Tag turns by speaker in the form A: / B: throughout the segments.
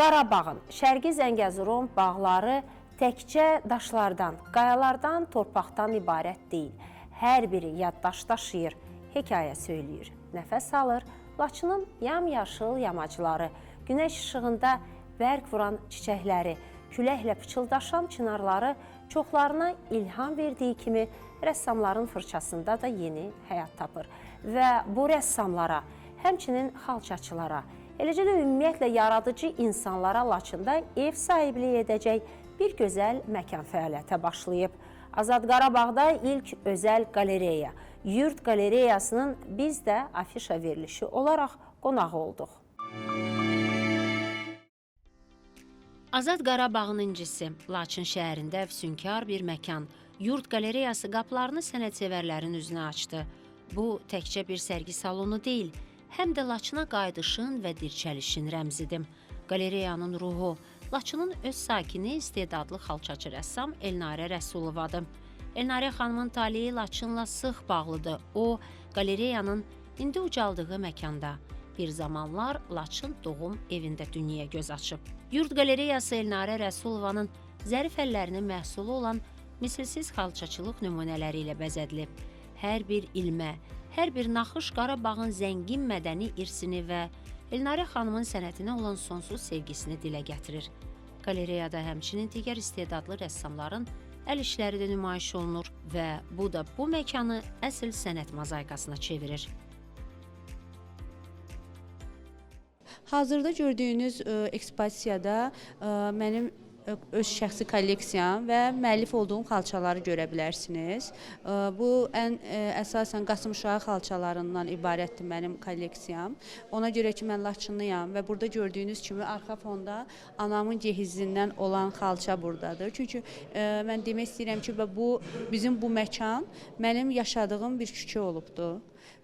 A: Qarabağın Şərqi Zəngəzurun bağları təkcə daşlardan, qayalardan, torpaqdan ibarət deyil. Hər biri yaddaş daşıyır, hekayə söyləyir, nəfəs alır. Laçının yamyaşıl yamacları, günəş işığında bərq vuran çiçəkləri, küləklə pıçıldaşan çınarları çoxlarına ilham verdiyi kimi rəssamların fırçasında da yeni həyat tapır. Və bu rəssamlara, həmçinin xalçaçılara, eləcə də ümumiyyətlə yaradıcı insanlara Laçında ev sahibliyi edəcək bir gözəl məkan fəaliyyətə başlayıb. Azad Qarabağda ilk özəl qalereya, Yurd qalereyasının biz də afişa verilişi olaraq qonağı olduq. Azad Qarabağın incisi, Laçın şəhərində əfsünkar bir məkan, Yurd qalereyası qapılarını sənətsevərlərin üzünə açdı. Bu təkcə bir sərgi salonu deyil, həm də Laçına qayıdışın və dirçəlişin rəmzidir. Qalereyanın ruhu, Laçının öz sakini istedadlı xalçaçı rəssam Elnarə Rəsulovadır. Elnarə xanımın taleyi Laçınla sıx bağlıdır. O, qalereyanın indi ucaldığı məkanda bir zamanlar Laçın doğum evində dünyaya göz açıb. Yurd qalereyası Elnarə Rəsulovanın zərif əllərinin məhsulu olan misilsiz xalçaçılıq nümunələri ilə bəzədilib. Hər bir ilmə, hər bir naxış Qarabağın zəngin mədəni irsini və Elnarə xanımın sənətinə olan sonsuz sevgisini dilə gətirir. Qalereyada həmçinin digər istedadlı rəssamların əl işləri də nümayiş olunur və bu da bu məkanı əsl sənət mozaikasına çevirir.
B: Hazırda gördüyünüz ekspozisiyada mənim öz şəxsi kolleksiyam və müəllif olduğum xalçaları görə bilərsiniz. Bu əsasən Qasımışağı xalçalarından ibarətdir mənim kolleksiyam. Ona görə ki, mən Laçınlıyam və burada gördüyünüz kimi arxa fonda anamın cehizindən olan xalça buradadır. Çünki mən demək istəyirəm ki, bizim bu məkan mənim yaşadığım bir küçə olubdur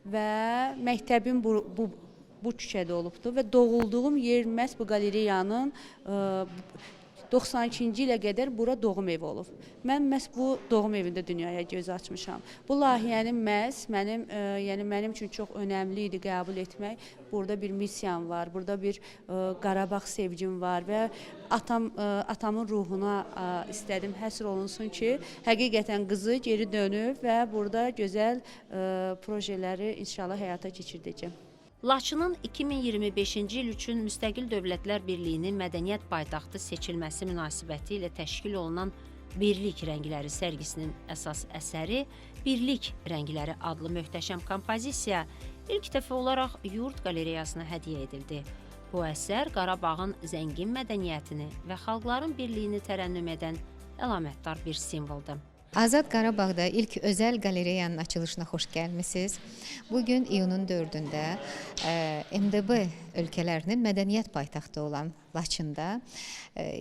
B: və məktəbim bu küçədə olubdur və doğulduğum yer məhz bu qalereyanın 92-ci ilə qədər bura doğum evi olub. Mən məhz bu doğum evində dünyaya göz açmışam. Bu layihəni məhz mənim üçün çox önəmli idi qəbul etmək. Burada bir missiyam var, burada bir Qarabağ sevgim var və atamın ruhuna istədim həsr olunsun ki, həqiqətən qızı geri dönüb və burada gözəl projeləri inşallah həyata keçirdəcəm.
A: Laçının 2025-ci il üçün Müstəqil Dövlətlər Birliyinin mədəniyyət paytaxtı seçilməsi münasibəti ilə təşkil olunan Birlik rəngləri sərgisinin əsas əsəri Birlik rəngləri adlı möhtəşəm kompozisiya ilk dəfə olaraq Yurd qalereyasına hədiyyə edildi. Bu əsər Qarabağın zəngin mədəniyyətini və xalqların birliyini tərənnüm edən əlamətdar bir simvoldur.
C: Azad Qarabağda ilk özəl qalereyanın açılışına xoş gəlmisiniz. Bugün iyunun 4-də MDB ölkələrinin mədəniyyət paytaxtı olan Laçında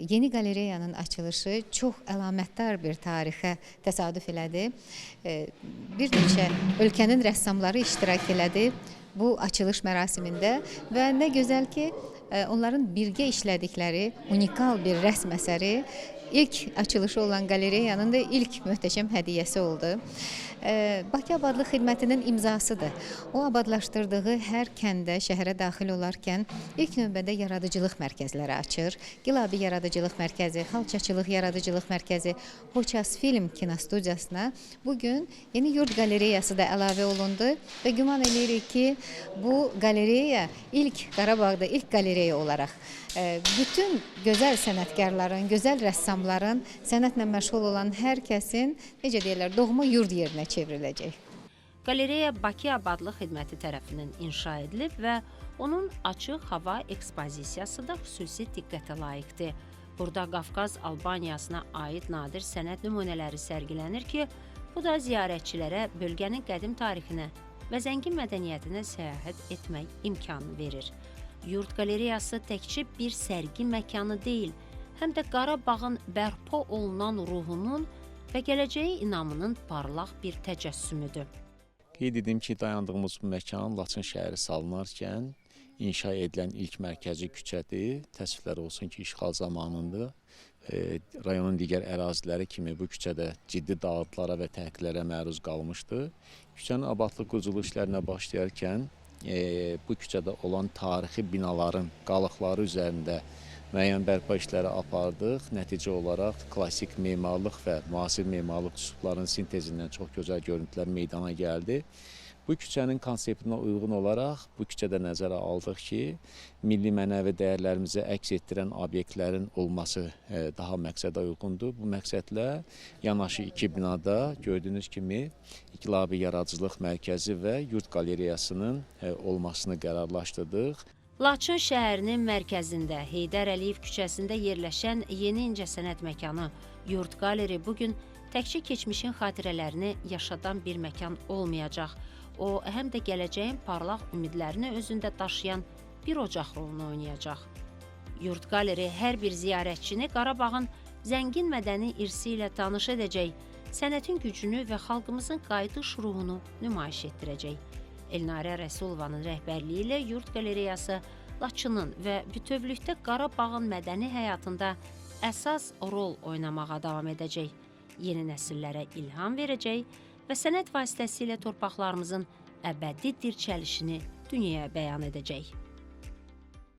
C: yeni qalereyanın açılışı çox əlamətdar bir tarixə təsadüf elədi. Bir neçə ölkənin rəssamları iştirak elədi bu açılış mərasimində və nə gözəl ki, onların birgə işlədikləri unikal bir rəsm əsəri İlk açılışı olan qalereyanın da ilk möhtəşəm hədiyyəsi oldu. Bakı Abadlıq Xidmətinin imzasıdır. O abadlaşdırdığı hər kəndə, şəhərə daxil olarkən ilk növbədə yaradıcılıq mərkəzləri açır. Gilabi Yaradıcılıq Mərkəzi, Xalçaçılıq Yaradıcılıq Mərkəzi, Hoças Film kinostudiyasına bugün yeni Yurd qalereyası da əlavə olundu və güman edirik ki, bu qalereya Qarabağda ilk qalereya olaraq bütün gözəl sənətkarların, gözəl rəssamların, sənətlə məşğul olan hər kəsin, necə deyirlər, doğma yurd yerinə çevriləcək.
A: Qalereya Bakı Abadlıq Xidməti tərəfindən inşa edilib və onun açıq hava ekspozisiyası da xüsusi diqqətə layiqdir. Burada Qafqaz Albaniyasına aid nadir sənət nümunələri sərgilənir ki, bu da ziyarətçilərə bölgənin qədim tarixinə və zəngin mədəniyyətinə səyahət etmək imkanı verir. Yurd qalereyası təkcə bir sərgi məkanı deyil, həm də Qarabağın bərpa olunan ruhunun və gələcəyə inamının parlaq bir təcəssümüdür.
D: Qeyd edim ki, dayandığımız bu məkan Laçın şəhəri salınarkən inşa edilən ilk mərkəzi küçədir. Təəssüflər olsun ki, işğal zamanında rayonun digər əraziləri kimi bu küçədə ciddi dağıntılara və təhqirlərə məruz qalmışdı. Küçənin abadlıq quruculuq işlərinə başlayarkən bu küçədə olan tarixi binaların qalıqları üzərində müəyyən bərpa işləri apardıq. Nəticə olaraq klassik memarlıq və müasir memarlıq üslublarının sintezindən çox gözəl görüntülər meydana gəldi. Bu küçənin konseptinə uyğun olaraq bu küçədə nəzərə aldıq ki, milli mənəvi dəyərlərimizi əks etdirən obyektlərin olması daha məqsədə uyğundur. Bu məqsədlə yanaşı 2 binada gördüyünüz kimi İnqilabi Yaradıcılıq Mərkəzi və Yurd Qalereyasının olmasını qərarlaşdırdıq.
A: Laçın şəhərinin mərkəzində Heydər Əliyev küçəsində yerləşən yeni incəsənət məkanı Yurd Qaleri bugün təkcə keçmişin xatirələrini yaşadan bir məkan olmayacaq. O, həm də gələcəyin parlaq ümidlərini özündə daşıyan bir ocaq rolunu oynayacaq. Yurd Qaleri hər bir ziyarətçini Qarabağın zəngin mədəni irsi ilə tanış edəcək, sənətin gücünü və xalqımızın qayıdış ruhunu nümayiş etdirəcək. Elnarə Rəsulovanın rəhbərliyi ilə Yurd Qalereyası Laçının və bütövlükdə Qarabağın mədəni həyatında əsas rol oynamağa davam edəcək. Yeni nəsillərə ilham verəcək və sənət vasitəsilə torpaqlarımızın əbədi dirçəlişini dünyaya bəyan edəcək.